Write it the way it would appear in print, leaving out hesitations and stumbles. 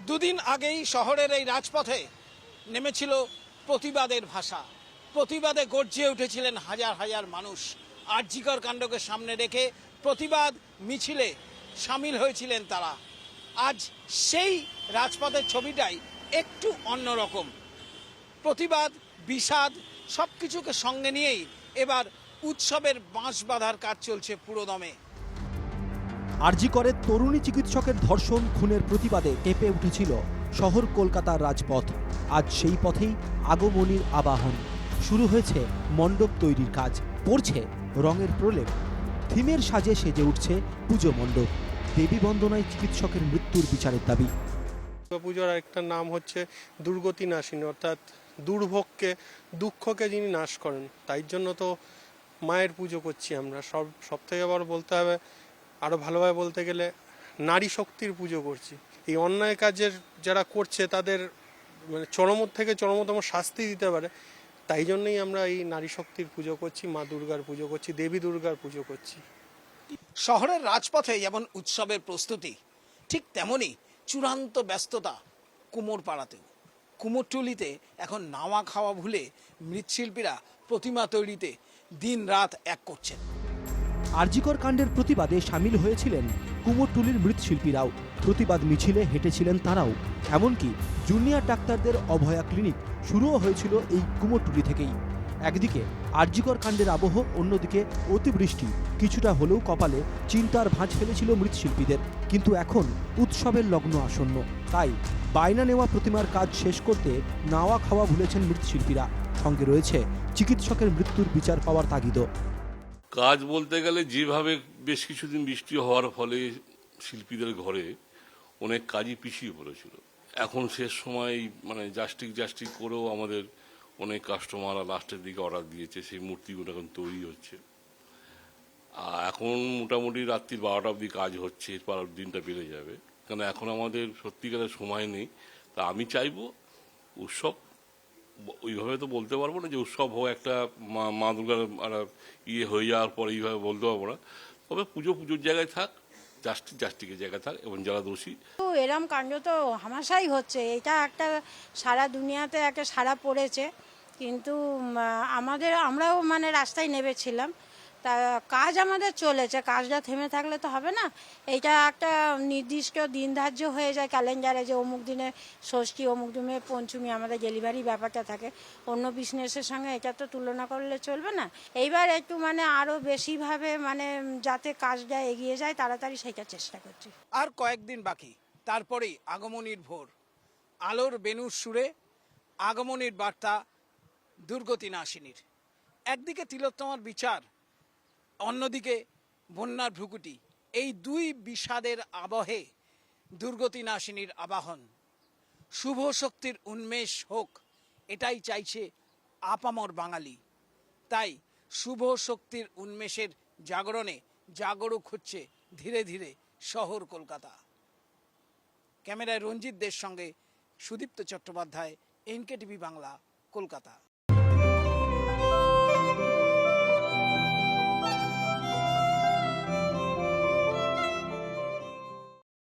দুদিন আগেই শহরের এই রাজপথে নেমেছিল প্রতিবাদের ভাষা। প্রতিবাদে গর্জে উঠেছিলেন হাজার হাজার মানুষ। আরজিকর কাণ্ডকে সামনে রেখে প্রতিবাদ মিছিলে সামিল হয়েছিলেন তারা। আজ সেই রাজপথের ছবিটাই একটু অন্যরকম। প্রতিবাদ, বিষাদ সব কিছুকে সঙ্গে নিয়েই এবার উৎসবের বাঁশ বাঁধার কাজ চলছে পুরোদমে। আরজি করে তরুণী চিকিৎসকের ধর্ষণ খুনের প্রতিবাদে কেঁপে উঠেছিল শহর কলকাতার রাজপথ। আজ সেই পথেই আগমনীর আবাহন। শুরু হয়েছে মণ্ডপ তৈরির কাজ, পড়ছে রঙের প্রলেপ, থিমের সাজে সেজে উঠছে পুজো মণ্ডপ। দেবী বন্দনায় চিকিৎসকের মৃত্যুর বিচারের দাবি। পুজোর একটা নাম হচ্ছে দুর্গতি নাশিনী, অর্থাৎ দুর্ভোগকে, দুঃখকে যিনি নাশ করেন। তাই জন্য তো মায়ের পুজো করছি আমরা। সব থেকে আবার বলতে হবে, আরও ভালোভাবে বলতে গেলে নারী শক্তির পুজো করছি। এই অন্যায় কাজের যারা করছে তাদের মানে চরম থেকে চরমতম শাস্তি দিতে পারে। তাই জন্যই আমরা এই নারী শক্তির পুজো করছি, মা দুর্গার পুজো করছি, দেবী দুর্গার পুজো করছি। শহরের রাজপথে যেমন উৎসবের প্রস্তুতি, ঠিক তেমনই চূড়ান্ত ব্যস্ততা কুমোরপাড়াতেও। কুমোরটুলিতে এখন নাওয়া খাওয়া ভুলে মৃৎশিল্পীরা প্রতিমা তৈরিতে দিন রাত এক করছেন। আরজিকর কাণ্ডের প্রতিবাদে সামিল হয়েছিলেন কুমোরটুলির মৃৎশিল্পীরাও। প্রতিবাদ মিছিলে হেঁটেছিলেন তারাও। এমনকি জুনিয়র ডাক্তারদের অভয়া ক্লিনিক শুরুও হয়েছিল এই কুমোরটুলি থেকেই। একদিকে আরজিকর কাণ্ডের আবহ, অন্যদিকে অতিবৃষ্টি কিছুটা হলেও কপালে চিন্তার ভাঁজ ফেলেছিল মৃৎশিল্পীদের। কিন্তু এখন উৎসবের লগ্ন আসন্ন, তাই বায়না নেওয়া প্রতিমার কাজ শেষ করতে নাওয়া খাওয়া ভুলেছেন মৃৎশিল্পীরা। সঙ্গে রয়েছে চিকিৎসকের মৃত্যুর বিচার পাওয়ার তাগিদও। কাজ বলতে গেলে যেভাবে বেশ কিছুদিন বৃষ্টি হওয়ার ফলে শিল্পীদের ঘরে অনেক কাজই পিছিয়ে পড়েছিল। এখন শেষ সময় মানে জাস্টিক করেও আমাদের অনেক কাস্টমাররা লাস্টের দিকে অর্ডার দিয়েছে, সেই মূর্তিগুলো এখন তৈরি হচ্ছে। আর এখন মোটামুটি রাত্রি 12টা অবধি কাজ হচ্ছে, এরপর দিনটা বেড়ে যাবে, কারণ এখন আমাদের সত্যিকারের সময় নেই। তা আমি চাইবো উৎসব, ওইভাবে তো বলতে পারবো না যে উৎসব হোক, একটা মা দুর্গার ইয়ে হয়ে যাওয়ার পর এইভাবে বলতে পারবো না। তবে পুজোর জায়গায় থাক, জাস্টিকের জায়গায় থাক, এবং যারা দোষী। এরম কাণ্ড তো হামেশাই হচ্ছে, এটা একটা সারা দুনিয়াতে একটা সাড়া পড়েছে। কিন্তু আমরাও মানে রাস্তায় নেমেছিলাম, তা কাজ আমাদের চলেছে, কাজটা থেমে থাকলে তো হবে না। এইটা একটা নির্দিষ্ট দিন ধার্য হয়ে যায় ক্যালেন্ডারে, যে অমুক দিনে ষষ্ঠী, অমুক দিনে পঞ্চমী, আমাদের ডেলিভারি ব্যাপারটা থাকে। অন্য বিজনেসের সঙ্গে এটা তো তুলনা করলে চলবে না। এইবার একটু মানে আরও বেশিভাবে মানে যাতে কাজটা এগিয়ে যায় তাড়াতাড়ি, সেটা চেষ্টা করছি। আর কয়েকদিন বাকি, তারপরেই আগমনীর ভোর। আলোর বেণুর সুরে আগমনীর বার্তা দুর্গতি নাশিনীর। একদিকে তিলোত্তমার বিচার, অন্যদিকে বন্যার ভ্রুকুটি। এই দুই বিষাদের আবহে দুর্গতি নাশিনীর আবাহন। শুভ শক্তির উন্মেষ হোক, এটাই চাইছে আপামর বাঙালি। তাই শুভ শক্তির উন্মেষের জাগরণে জাগরুক হচ্ছে ধীরে ধীরে শহর কলকাতা। ক্যামেরায় রঞ্জিত দের সঙ্গে সুদীপ্ত চট্টোপাধ্যায়, NKTV বাংলা, কলকাতা।